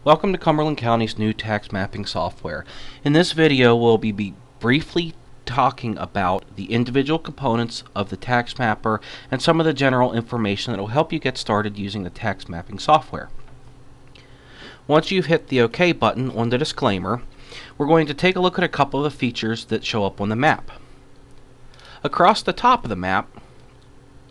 Welcome to Cumberland County's new tax mapping software. In this video, we'll be briefly talking about the individual components of the tax mapper and some of the general information that will help you get started using the tax mapping software. Once you've hit the OK button on the disclaimer, we're going to take a look at a couple of the features that show up on the map. Across the top of the map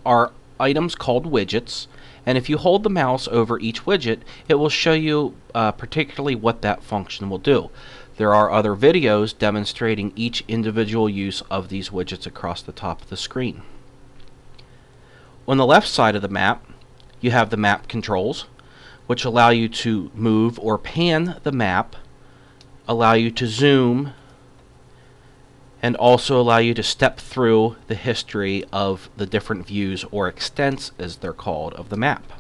are items called widgets, and if you hold the mouse over each widget, it will show you particularly what that function will do. There are other videos demonstrating each individual use of these widgets across the top of the screen. On the left side of the map, you have the map controls, which allow you to move or pan the map, allow you to zoom, and also allow you to step through the history of the different views, or extents as they're called, of the map.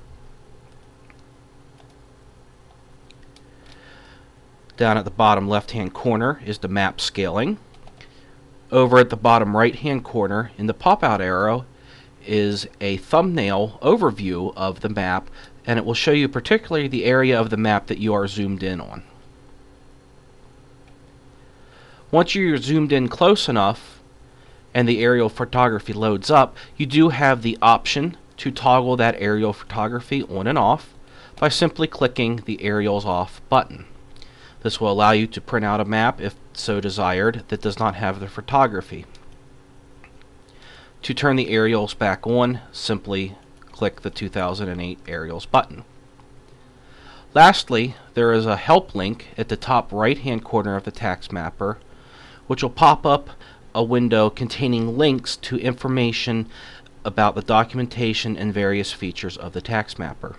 Down at the bottom left hand corner is the map scaling. Over at the bottom right hand corner in the pop out arrow is a thumbnail overview of the map, and it will show you particularly the area of the map that you are zoomed in on. Once you're zoomed in close enough and the aerial photography loads up, you do have the option to toggle that aerial photography on and off by simply clicking the Aerials Off button. This will allow you to print out a map, if so desired, that does not have the photography. To turn the aerials back on, simply click the 2008 Aerials button. Lastly, there is a help link at the top right hand corner of the tax mapper, which will pop up a window containing links to information about the documentation and various features of the tax mapper.